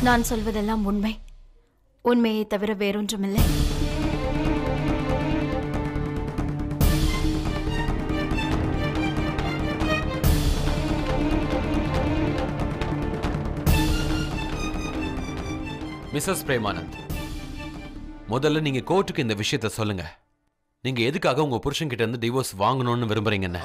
நான் சொல்வதெல்லாம் உண்மை. உண்மையை தவிர வேறொன்றுமில்லை. மிஸ்ஸஸ் பிரேமானந்த், முதல்ல நீங்க கோர்ட்டுக்கு இந்த விஷயத்தை சொல்லுங்க. நீங்க எதுக்காக உங்க புருஷன் கிட்ட இருந்து டிவோர்ஸ் வாங்கணும்னு விரும்புறீங்கன்னு?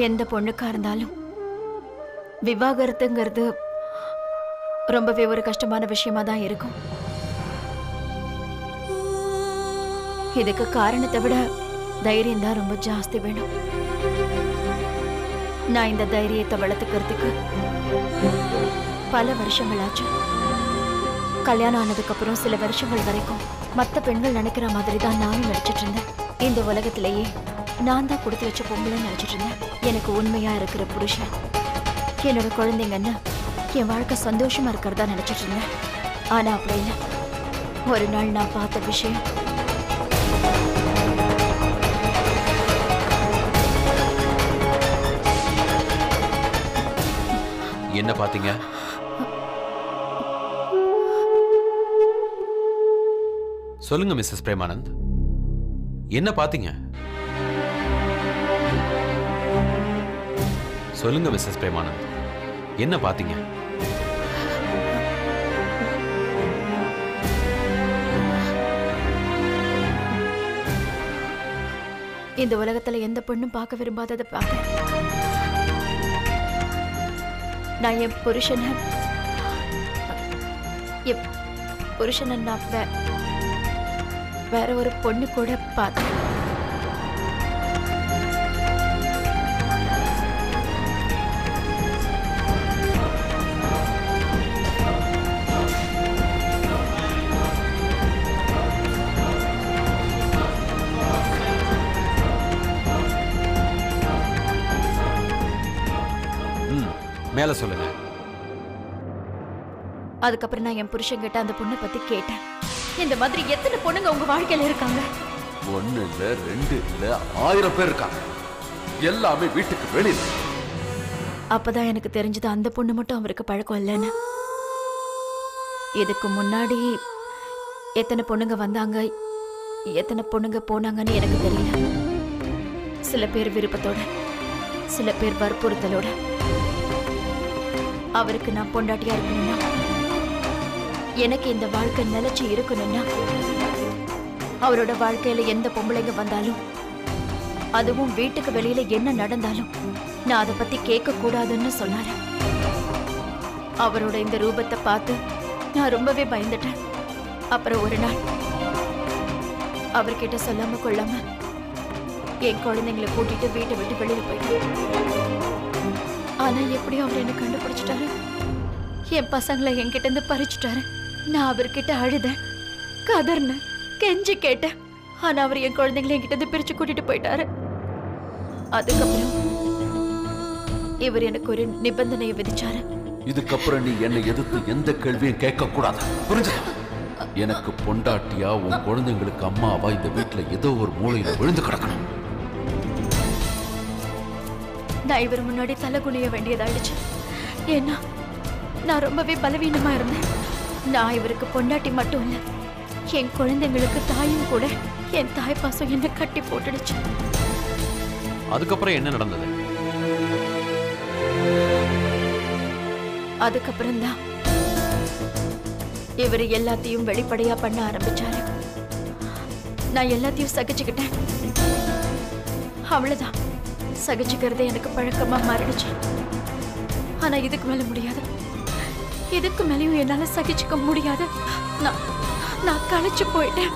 எந்த பொண்ணுக்கா இருந்தாலும் விவாகரத்துங்கிறது ரொம்பவே ஒரு கஷ்டமான விஷயமா தான் இருக்கும். இதுக்கு காரணத்தை விட தைரியம் தான் ரொம்ப ஜாஸ்தி வேணும். நான் இந்த தைரியத்தை வளர்த்துக்கிறதுக்கு பல வருஷங்கள் ஆச்சு. கல்யாணம் ஆனதுக்கு அப்புறம் சில வருஷங்கள் வரைக்கும் மற்ற பெண்கள் நினைக்கிற மாதிரி தான் நானும் நினைச்சிட்டு இருந்தேன். இந்த உலகத்திலேயே நான் தான் கொடுத்து வச்ச பொம்பளை நினைச்சிட்டு இருந்தேன். எனக்கு உண்மையா இருக்கிற புருஷன், என்னோட குழந்தைங்கன்னு என் வாழ்க்கை சந்தோஷமா இருக்கிறதா நினைச்சிட்டு இருந்தேன். ஆனா அப்படி இல்லை. ஒரு நாள் நான் பார்த்த விஷயம் என்ன பாத்தீங்க? சொல்லுங்க மிஸ்ஸஸ் பிரேமானந்த், என்ன பாத்தீங்க? சொல்லுங்க மிஸ்ஸஸ் பிரேமானந்த், என்ன பாத்தீங்க? இந்த உலகத்துல எந்த பொண்ணும் பார்க்க விரும்பாததை பார்க்க நான் என் புருஷனை நான் வேற ஒரு பொண்ணு கூட பார்த்தேன். மேல சொல்லுங்க. அதுக்கப்புறம் நான் என் புருஷன் கிட்ட அந்த பொண்ணை பத்தி கேட்டேன். இந்த மாதிரி எத்தனை பொண்ணுங்க உங்க வாழ்க்கையில இருக்காங்க? ஒன்னு இல்ல, ரெண்டு இல்ல, 1000 பேர் இருக்காங்க. எல்லாமே வீட்டுக்கு வெளியில. அப்பதான் எனக்கு தெரிஞ்சது அந்த பொண்ணு மட்டும் அவருக்கு பழக்கம் இல்லைன்னு. இதுக்கு முன்னாடி எத்தனை பொண்ணுங்க வந்தாங்க, எத்தனை பொண்ணுங்க போனாங்கன்னு எனக்கு தெரியல. சில பேர் விருப்பத்தோட, சில பேர் வற்புறுத்தலோட. அவருக்கு நான் பொண்டாட்டியா இருக்கணும்னா, எனக்கு இந்த வாழ்க்கை நிலைச்சு இருக்கணும்னா, அவரோட வாழ்க்கையில எந்த பொம்பளைங்க வந்தாலும், அதுவும் வீட்டுக்கு வெளியில என்ன நடந்தாலும் நான் அதை பத்தி கேட்க கூடாதுன்னு சொன்னாரு. அவரோட இந்த ரூபத்தை பார்த்து நான் ரொம்பவே பயந்துட்டேன். அப்புறம் ஒரு நாள் அவர்கிட்ட சொல்லாம கொள்ளாம என் குழந்தைங்களை கூட்டிட்டு வீட்டை விட்டு வெளியில போயிட்டேன். ஆனா எப்படி அவர் என்ன கண்டுபிடிச்சிட்டாரு, என் பசங்களை என்கிட்ட இருந்து பறிச்சுட்டாரு. நான் அவர்கிட்ட அழுதேன், கதர்னேன், கெஞ்சி கேட்டேன். ஆனா அவர் என் குழந்தைங்களை என்கிட்ட இருந்து பிரிச்சு கூட்டிட்டு போயிட்டாரு. அதுக்கப்புறம் இவர் எனக்கு ஒரு நிபந்தனையை விதிச்சாரு. இதுக்கப்புறம் நீ என்னை எதிர்த்து எந்த கேள்வியும் கேட்க கூடாது, புரிஞ்சுதா? எனக்கு பொண்டாட்டியா உன் குழந்தைங்களுக்கு அம்மாவா இந்த வீட்டுல ஏதோ ஒரு மூலையில விழுந்து கிடக்கணும். நான் இவர் முன்னாடி தலை குனிய வேண்டியதாயிடுச்சு. ஏன்னா நான் ரொம்பவே பலவீனமா இருந்தேன். நான் இவருக்கு பொண்டாட்டி மட்டும் இல்ல, என் குழந்தைங்களுக்கு தாயும் கூட. என் தாய் பாசம் என்ன கட்டி போட்டுடுச்சு. அதுக்கப்புறம் என்ன நடந்தது? அதுக்கப்புறம் தான் இவர் எல்லாத்தையும் வெளிப்படையா பண்ண ஆரம்பிச்சாரு. நான் எல்லாத்தையும் சகிச்சுக்கிட்டேன். அவ்வளவுதான், சகிச்சுக்கிறது எனக்கு பழக்கமா மாறிடுச்சு. ஆனா இதுக்கு மேல முடியாது. இதுக்கு மேலேயும் என்னால சகிச்சுக்க முடியாது. நான் களைச்சு போயிட்டேன்.